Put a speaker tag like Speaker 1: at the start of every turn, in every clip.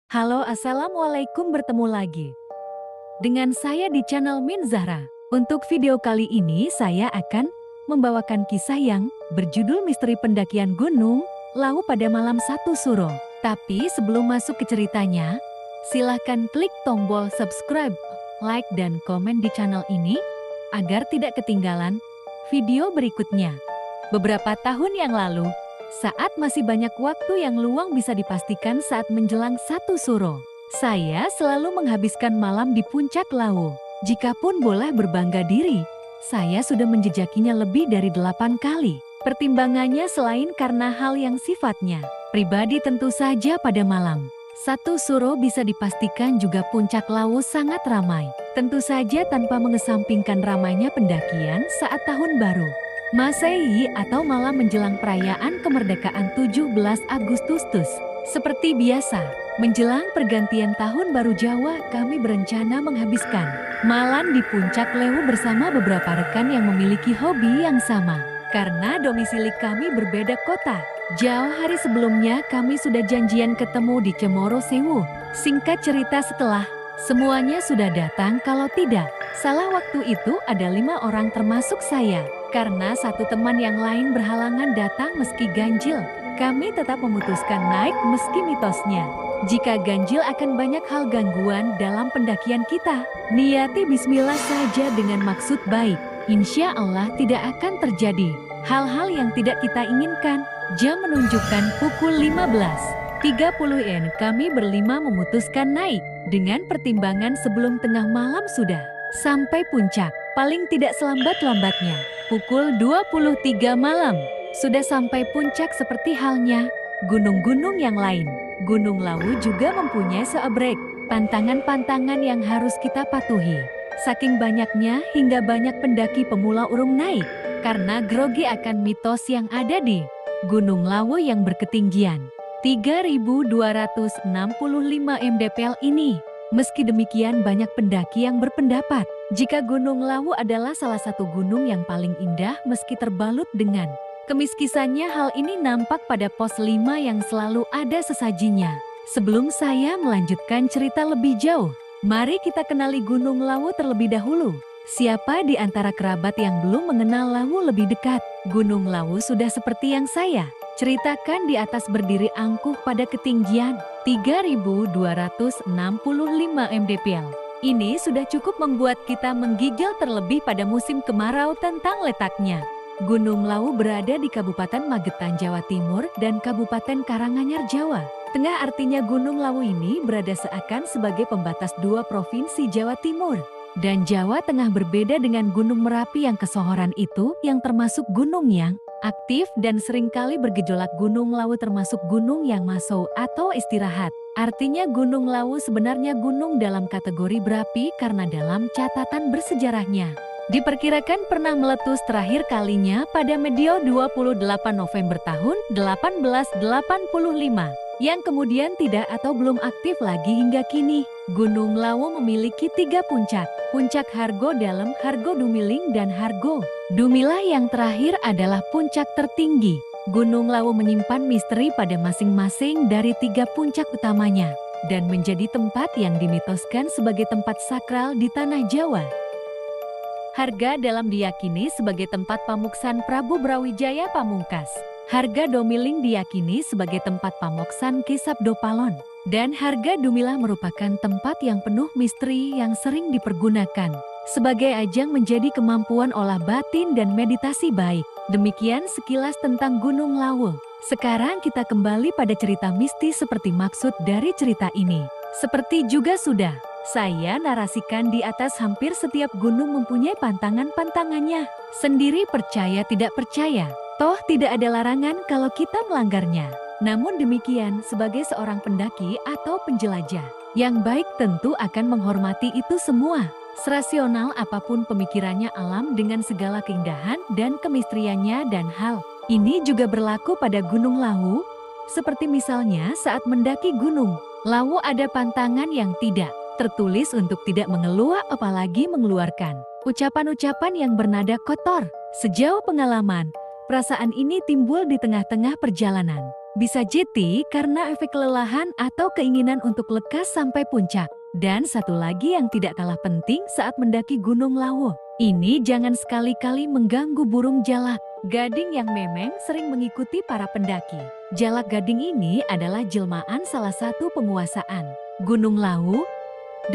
Speaker 1: Halo, assalamualaikum, bertemu lagi dengan saya di channel Min Zahra. Untuk video kali ini saya akan membawakan kisah yang berjudul Misteri Pendakian Gunung Lawu pada Malam 1 Suro. Tapi sebelum masuk ke ceritanya, silahkan klik tombol subscribe, like, dan komen di channel ini agar tidak ketinggalan video berikutnya. Beberapa tahun yang lalu, saat masih banyak waktu yang luang bisa dipastikan saat menjelang 1 Suro, saya selalu menghabiskan malam di puncak Lawu. Jikapun boleh berbangga diri, saya sudah menjejakinya lebih dari 8 kali. Pertimbangannya selain karena hal yang sifatnya pribadi, tentu saja pada malam 1 Suro bisa dipastikan juga puncak Lawu sangat ramai. Tentu saja tanpa mengesampingkan ramainya pendakian saat tahun baru Masehi atau malam menjelang perayaan kemerdekaan 17 Agustus. Seperti biasa, menjelang pergantian tahun baru Jawa, kami berencana menghabiskan malam di puncak Lawu bersama beberapa rekan yang memiliki hobi yang sama. Karena domisili kami berbeda kota, jauh hari sebelumnya kami sudah janjian ketemu di Cemoro Sewu. Singkat cerita, setelah semuanya sudah datang, kalau tidak salah waktu itu ada 5 orang termasuk saya. Karena satu teman yang lain berhalangan datang meski ganjil, kami tetap memutuskan naik meski mitosnya jika ganjil akan banyak hal gangguan dalam pendakian kita. Niati bismillah saja dengan maksud baik. Insya Allah tidak akan terjadi hal-hal yang tidak kita inginkan. Jam menunjukkan pukul 15.30 kami berlima memutuskan naik. Dengan pertimbangan sebelum tengah malam sudah sampai puncak, paling tidak selambat-lambatnya pukul 23 malam sudah sampai puncak. Seperti halnya gunung-gunung yang lain, Gunung Lawu juga mempunyai seabrek pantangan-pantangan yang harus kita patuhi. Saking banyaknya hingga banyak pendaki pemula urung naik karena grogi akan mitos yang ada di Gunung Lawu yang berketinggian 3.265 mdpl ini. Meski demikian, banyak pendaki yang berpendapat jika Gunung Lawu adalah salah satu gunung yang paling indah meski terbalut dengan kemiskisannya. Hal ini nampak pada pos 5 yang selalu ada sesajinya. Sebelum saya melanjutkan cerita lebih jauh, mari kita kenali Gunung Lawu terlebih dahulu. Siapa di antara kerabat yang belum mengenal Lawu lebih dekat? Gunung Lawu sudah seperti yang saya ceritakan di atas, berdiri angkuh pada ketinggian 3.265 mdpl. Ini sudah cukup membuat kita menggigil, terlebih pada musim kemarau. Tentang letaknya, Gunung Lawu berada di Kabupaten Magetan, Jawa Timur dan Kabupaten Karanganyar, Jawa Tengah. Artinya Gunung Lawu ini berada seakan sebagai pembatas 2 provinsi Jawa Timur dan Jawa Tengah. Berbeda dengan Gunung Merapi yang kesohoran itu, yang termasuk gunung yang aktif dan seringkali bergejolak. Gunung Lawu termasuk gunung yang masuk atau istirahat. Artinya Gunung Lawu sebenarnya gunung dalam kategori berapi karena dalam catatan bersejarahnya diperkirakan pernah meletus terakhir kalinya pada medio 28 November tahun 1885, yang kemudian tidak atau belum aktif lagi hingga kini. Gunung Lawu memiliki 3 puncak, Puncak Hargo Dalem, Hargo Dumiling, dan Hargo Dumilah. Yang terakhir adalah puncak tertinggi. Gunung Lawu menyimpan misteri pada masing-masing dari 3 puncak utamanya dan menjadi tempat yang dimitoskan sebagai tempat sakral di tanah Jawa. Harga Dalem diyakini sebagai tempat pamuksan Prabu Brawijaya Pamungkas. Harga Domiling diyakini sebagai tempat pamoksan Ki Sabdopalon. Dan Harga Dumilah merupakan tempat yang penuh misteri yang sering dipergunakan sebagai ajang menjadi kemampuan olah batin dan meditasi baik. Demikian sekilas tentang Gunung Lawu. Sekarang kita kembali pada cerita mistis seperti maksud dari cerita ini. Seperti juga sudah saya narasikan di atas, hampir setiap gunung mempunyai pantangan-pantangannya sendiri. Percaya tidak percaya, toh tidak ada larangan kalau kita melanggarnya. Namun demikian, sebagai seorang pendaki atau penjelajah yang baik tentu akan menghormati itu semua. Serasional apapun pemikirannya alam dengan segala keindahan dan kemistriannya, dan hal ini juga berlaku pada Gunung Lawu. Seperti misalnya saat mendaki Gunung Lawu ada pantangan yang tidak tertulis untuk tidak mengeluh apalagi mengeluarkan ucapan-ucapan yang bernada kotor. Sejauh pengalaman, perasaan ini timbul di tengah-tengah perjalanan. Bisa jeti karena efek kelelahan atau keinginan untuk lekas sampai puncak. Dan satu lagi yang tidak kalah penting saat mendaki Gunung Lawu. Ini jangan sekali-kali mengganggu burung jalak gading yang memang sering mengikuti para pendaki. Jalak gading ini adalah jelmaan salah satu penguasaan Gunung Lawu,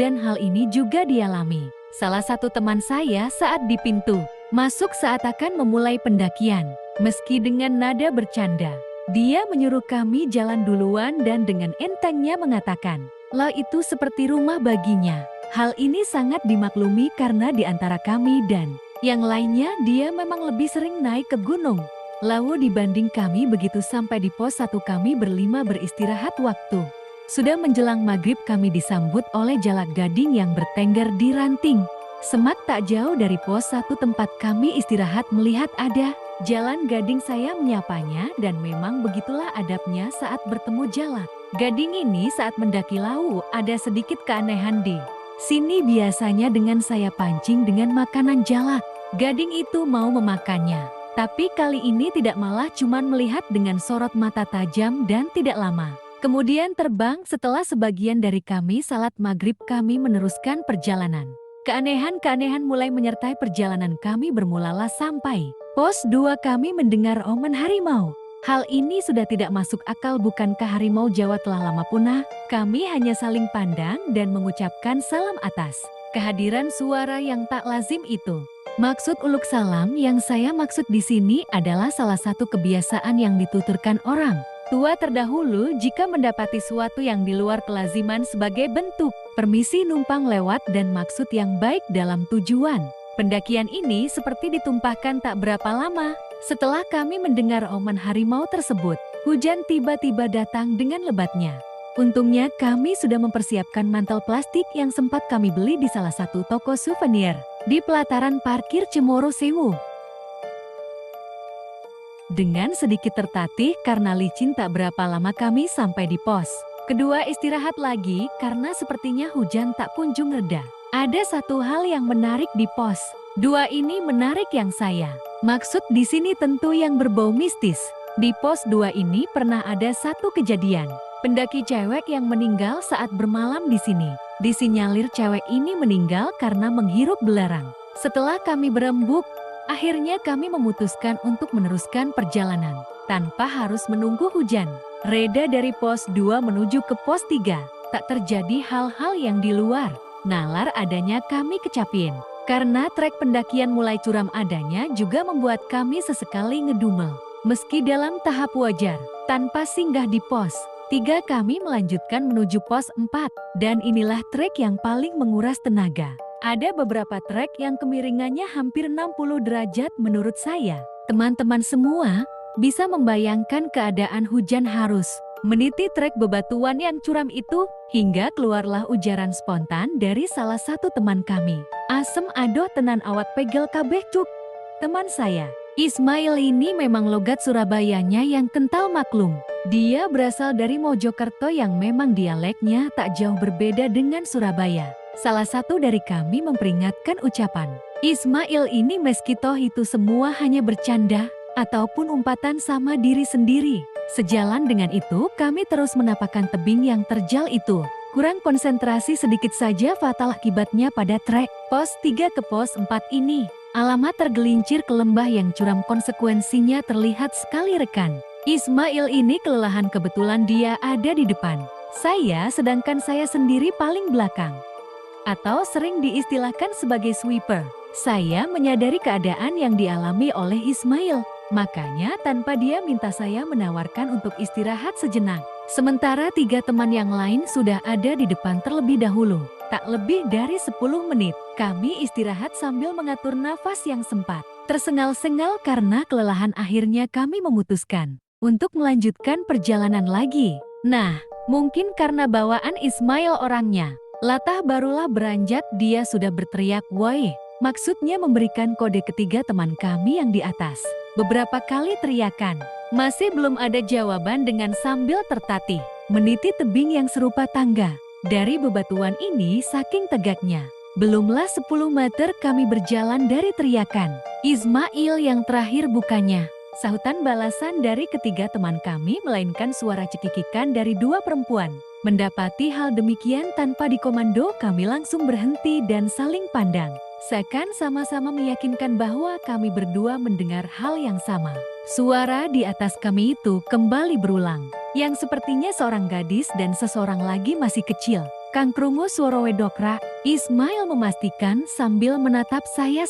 Speaker 1: dan hal ini juga dialami salah satu teman saya saat di pintu masuk saat akan memulai pendakian. Meski dengan nada bercanda, dia menyuruh kami jalan duluan dan dengan entengnya mengatakan, "Lah itu seperti rumah baginya." Hal ini sangat dimaklumi karena di antara kami dan yang lainnya dia memang lebih sering naik ke Gunung Lawu dibanding kami. Begitu sampai di pos 1 kami berlima beristirahat waktu sudah menjelang maghrib, kami disambut oleh jalak gading yang bertengger di ranting semak tak jauh dari pos 1 tempat kami istirahat. Melihat ada jalan gading, saya menyapanya dan memang begitulah adabnya saat bertemu jalak gading ini saat mendaki Lawu. Ada sedikit keanehan di sini. Biasanya dengan saya pancing dengan makanan jalak gading itu mau memakannya. Tapi kali ini tidak, malah cuman melihat dengan sorot mata tajam dan tidak lama kemudian terbang. Setelah sebagian dari kami salat maghrib, kami meneruskan perjalanan. Keanehan-keanehan mulai menyertai perjalanan kami. Bermulalah sampai pos 2 kami mendengar omen harimau. Hal ini sudah tidak masuk akal. Bukankah harimau Jawa telah lama punah? Kami hanya saling pandang dan mengucapkan salam atas kehadiran suara yang tak lazim itu. Maksud uluk salam yang saya maksud di sini adalah salah satu kebiasaan yang dituturkan orang tua terdahulu jika mendapati suatu yang di luar kelaziman sebagai bentuk permisi numpang lewat dan maksud yang baik dalam tujuan pendakian ini. Seperti ditumpahkan tak berapa lama setelah kami mendengar omen harimau tersebut, hujan tiba-tiba datang dengan lebatnya. Untungnya kami sudah mempersiapkan mantel plastik yang sempat kami beli di salah satu toko souvenir di pelataran parkir Cemoro Sewu. Dengan sedikit tertatih karena licin, tak berapa lama kami sampai di pos kedua istirahat lagi karena sepertinya hujan tak kunjung reda. Ada satu hal yang menarik di pos 2 ini, menarik yang saya maksud di sini tentu yang berbau mistis. Di pos 2 ini pernah ada satu kejadian pendaki cewek yang meninggal saat bermalam di sini. Disinyalir cewek ini meninggal karena menghirup belerang. Setelah kami berembuk, akhirnya kami memutuskan untuk meneruskan perjalanan tanpa harus menunggu hujan reda. Dari pos 2 menuju ke pos 3, tak terjadi hal-hal yang di luar nalar adanya. Kami kecapian karena trek pendakian mulai curam adanya juga membuat kami sesekali ngedumel. Meski dalam tahap wajar, tanpa singgah di pos 3 kami melanjutkan menuju pos 4. Dan inilah trek yang paling menguras tenaga. Ada beberapa trek yang kemiringannya hampir 60 derajat. Menurut saya, teman-teman semua bisa membayangkan keadaan hujan harus meniti trek bebatuan yang curam itu. Hingga keluarlah ujaran spontan dari salah satu teman kami. "Asem adoh tenan awat pegel kabeh cuk." Teman saya Ismail ini memang logat Surabayanya yang kental maklum. Dia berasal dari Mojokerto yang memang dialeknya tak jauh berbeda dengan Surabaya. Salah satu dari kami memperingatkan ucapan Ismail ini, meski toh itu semua hanya bercanda ataupun umpatan sama diri sendiri. Sejalan dengan itu, kami terus menapakkan tebing yang terjal itu. Kurang konsentrasi sedikit saja fatal akibatnya pada trek pos 3 ke pos 4 ini. Alamat tergelincir ke lembah yang curam, konsekuensinya terlihat sekali rekan Ismail ini kelelahan. Kebetulan dia ada di depan saya, sedangkan saya sendiri paling belakang, atau sering diistilahkan sebagai sweeper. Saya menyadari keadaan yang dialami oleh Ismail, makanya tanpa dia minta saya menawarkan untuk istirahat sejenak. Sementara 3 teman yang lain sudah ada di depan terlebih dahulu. Tak lebih dari 10 menit, kami istirahat sambil mengatur nafas yang sempat tersengal-sengal karena kelelahan. Akhirnya kami memutuskan untuk melanjutkan perjalanan lagi. Nah, mungkin karena bawaan Ismail orangnya latah, barulah beranjak dia sudah berteriak "woi", maksudnya memberikan kode ketiga teman kami yang di atas. Beberapa kali teriakan, masih belum ada jawaban. Dengan sambil tertatih meniti tebing yang serupa tangga dari bebatuan ini saking tegaknya. Belumlah 10 meter kami berjalan dari teriakan Ismail yang terakhir, bukannya Sahutan balasan dari ketiga teman kami melainkan suara cekikikan dari dua perempuan. Mendapati hal demikian tanpa dikomando, kami langsung berhenti dan saling pandang. Seakan sama-sama meyakinkan bahwa kami berdua mendengar hal yang sama. Suara di atas kami itu kembali berulang, yang sepertinya seorang gadis dan seseorang lagi masih kecil. Kang krungu swara wedokra, Ismail memastikan sambil menatap saya.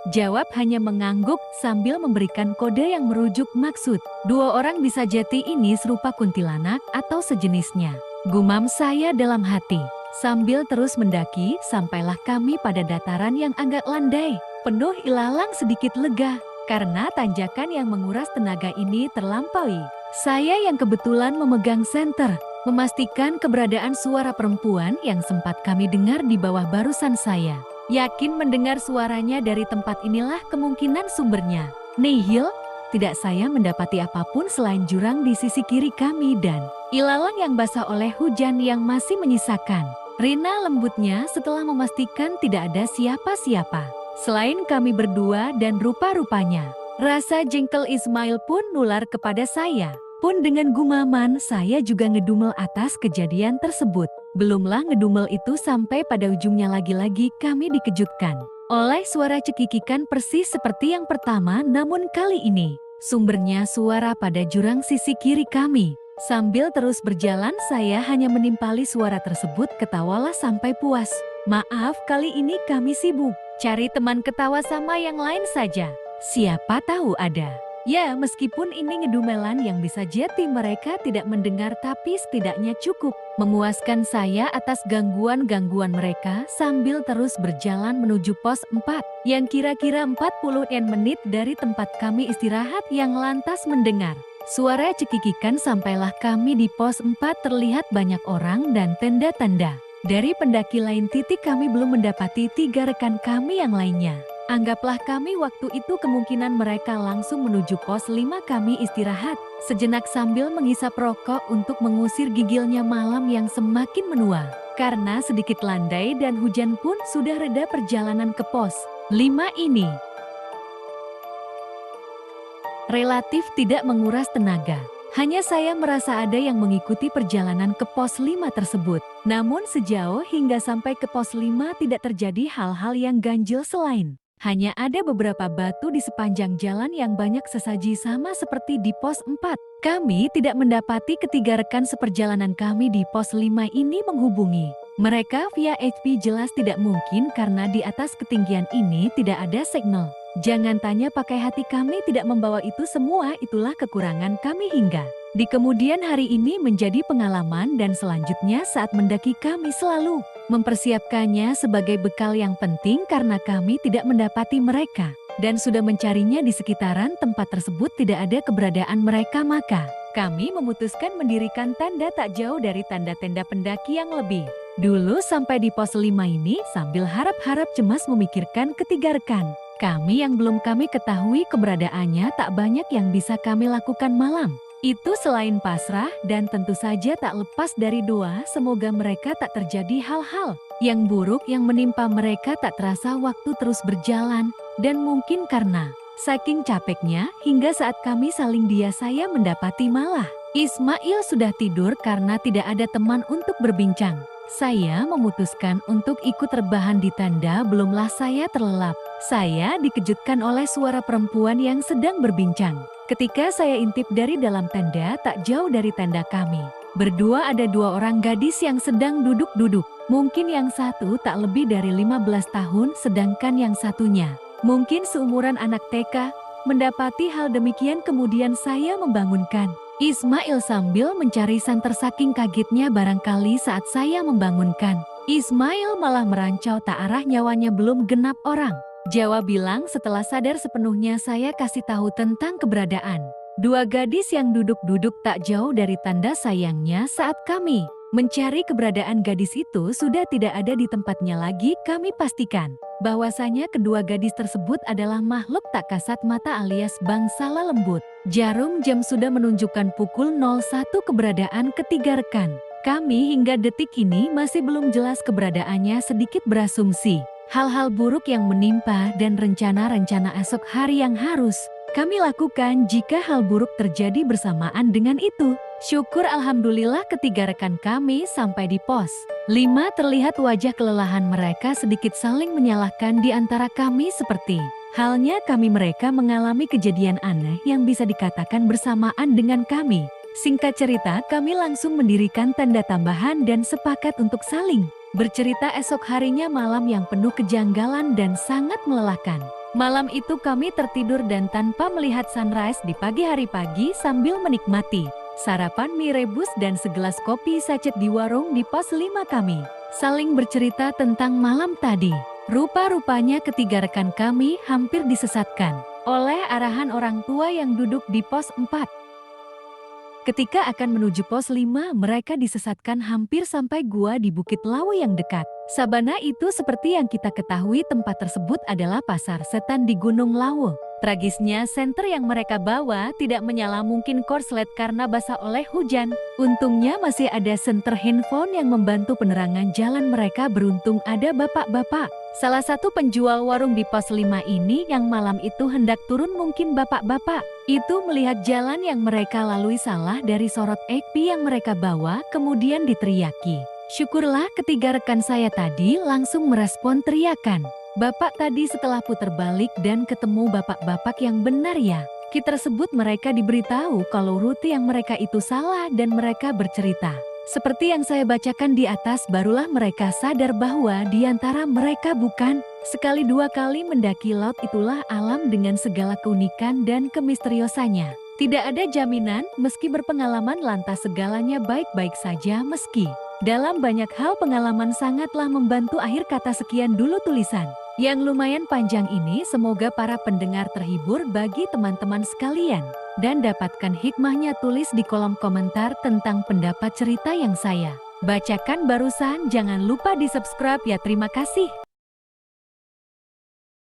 Speaker 1: Jawab hanya mengangguk sambil memberikan kode yang merujuk maksud. Dua orang bisa jadi ini serupa kuntilanak atau sejenisnya. Gumam saya dalam hati. Sambil terus mendaki, sampailah kami pada dataran yang agak landai. Penuh ilalang sedikit lega, karena tanjakan yang menguras tenaga ini terlampaui. Saya yang kebetulan memegang senter, memastikan keberadaan suara perempuan yang sempat kami dengar di bawah barusan saya. Yakin mendengar suaranya dari tempat inilah kemungkinan sumbernya. Nihil, tidak saya mendapati apapun selain jurang di sisi kiri kami dan ilalang yang basah oleh hujan yang masih menyisakan. Rina lembutnya setelah memastikan tidak ada siapa-siapa selain kami berdua dan rupa-rupanya. Rasa jengkel Ismail pun nular kepada saya. Pun dengan gumaman saya juga ngedumel atas kejadian tersebut. Belumlah ngedumel itu sampai pada ujungnya lagi-lagi kami dikejutkan oleh suara cekikikan persis seperti yang pertama, namun kali ini sumbernya suara pada jurang sisi kiri kami. Sambil terus berjalan saya hanya menimpali suara tersebut, ketawalah sampai puas. Maaf, kali ini kami sibuk cari teman ketawa sama yang lain saja. Siapa tahu ada. Ya, meskipun ini ngedumelan yang bisa jadi mereka tidak mendengar, tapi setidaknya cukup memuaskan saya atas gangguan-gangguan mereka sambil terus berjalan menuju pos 4 yang kira-kira 40 menit dari tempat kami istirahat yang lantas mendengar suara cekikikan. Sampailah kami di pos 4, terlihat banyak orang dan tenda-tenda. Dari pendaki lain titik kami belum mendapati 3 rekan kami yang lainnya. Anggaplah kami waktu itu kemungkinan mereka langsung menuju pos 5 kami istirahat sejenak sambil menghisap rokok untuk mengusir gigilnya malam yang semakin menua. Karena sedikit landai dan hujan pun sudah reda, perjalanan ke pos 5 ini relatif tidak menguras tenaga. Hanya saya merasa ada yang mengikuti perjalanan ke pos 5 tersebut. Namun sejauh hingga sampai ke pos 5 tidak terjadi hal-hal yang ganjil selain hanya ada beberapa batu di sepanjang jalan yang banyak sesaji sama seperti di pos 4. Kami tidak mendapati ketiga rekan seperjalanan kami di pos 5 ini menghubungi mereka via HP, jelas tidak mungkin karena di atas ketinggian ini tidak ada signal. Jangan tanya pakai hati, kami tidak membawa itu semua. Itulah kekurangan kami hingga di kemudian hari ini menjadi pengalaman, dan selanjutnya saat mendaki kami selalu mempersiapkannya sebagai bekal yang penting karena kami tidak mendapati mereka dan sudah mencarinya di sekitaran tempat tersebut tidak ada keberadaan mereka, maka kami memutuskan mendirikan tenda tak jauh dari tenda-tenda pendaki yang lebih dulu sampai di pos 5 ini sambil harap-harap cemas memikirkan ketiga rekan kami yang belum kami ketahui keberadaannya. Tak banyak yang bisa kami lakukan malam itu selain pasrah dan tentu saja tak lepas dari doa semoga mereka tak terjadi hal-hal yang buruk yang menimpa mereka. Tak terasa waktu terus berjalan dan mungkin karena saking capeknya hingga saat kami saling dia saya mendapati malah Ismail sudah tidur karena tidak ada teman untuk berbincang. Saya memutuskan untuk ikut rebahan di tenda. Belumlah saya terlelap, saya dikejutkan oleh suara perempuan yang sedang berbincang. Ketika saya intip dari dalam tenda tak jauh dari tenda kami, berdua ada 2 orang gadis yang sedang duduk-duduk. Mungkin yang satu tak lebih dari 15 tahun, sedangkan yang satunya mungkin seumuran anak TK. Mendapati hal demikian kemudian saya membangunkan Ismail sambil mencari santer. Saking kagetnya barangkali saat saya membangunkan Ismail malah merancau, tak arah nyawanya belum genap orang. Jawa bilang setelah sadar sepenuhnya saya kasih tahu tentang keberadaan 2 gadis yang duduk-duduk tak jauh dari tanda. Sayangnya saat kami mencari keberadaan gadis itu sudah tidak ada di tempatnya lagi. Kami pastikan bahwasanya kedua gadis tersebut adalah makhluk tak kasat mata alias bangsala lembut. Jarum jam sudah menunjukkan pukul 01. Keberadaan ketiga rekan kami hingga detik ini masih belum jelas keberadaannya. Sedikit berasumsi hal-hal buruk yang menimpa dan rencana-rencana esok hari yang harus kami lakukan jika hal buruk terjadi bersamaan dengan itu. Syukur alhamdulillah ketiga rekan kami sampai di pos 5 terlihat wajah kelelahan mereka sedikit saling menyalahkan di antara kami seperti halnya kami mereka mengalami kejadian aneh yang bisa dikatakan bersamaan dengan kami. Singkat cerita, kami langsung mendirikan tanda tambahan dan sepakat untuk saling bercerita esok harinya malam yang penuh kejanggalan dan sangat melelahkan. Malam itu kami tertidur dan tanpa melihat sunrise di pagi hari sambil menikmati sarapan mie rebus dan segelas kopi sachet di warung di pos 5 kami. Saling bercerita tentang malam tadi. Rupa-rupanya ketiga rekan kami hampir disesatkan oleh arahan orang tua yang duduk di pos 4. Ketika akan menuju pos 5, mereka disesatkan hampir sampai gua di Bukit Lawu yang dekat. Sabana itu seperti yang kita ketahui tempat tersebut adalah pasar setan di Gunung Lawu. Tragisnya, senter yang mereka bawa tidak menyala mungkin korslet karena basah oleh hujan. Untungnya masih ada senter handphone yang membantu penerangan jalan mereka. Beruntung ada bapak-bapak. Salah satu penjual warung di pos 5 ini yang malam itu hendak turun mungkin bapak-bapak. Itu melihat jalan yang mereka lalui salah dari sorot ekpi yang mereka bawa kemudian diteriaki. Syukurlah ketiga rekan saya tadi langsung merespon teriakan. Bapak tadi setelah putar balik dan ketemu bapak-bapak yang benar ya. Kita tersebut mereka diberitahu kalau rute yang mereka itu salah dan mereka bercerita. Seperti yang saya bacakan di atas barulah mereka sadar bahwa di antara mereka bukan sekali dua kali mendaki laut itulah alam dengan segala keunikan dan kemisteriusannya. Tidak ada jaminan meski berpengalaman lantas segalanya baik-baik saja meski. Dalam banyak hal pengalaman sangatlah membantu. Akhir kata sekian dulu tulisan yang lumayan panjang ini, semoga para pendengar terhibur bagi teman-teman sekalian. Dan dapatkan hikmahnya, tulis di kolom komentar tentang pendapat cerita yang saya bacakan barusan. Jangan lupa di subscribe ya, terima kasih.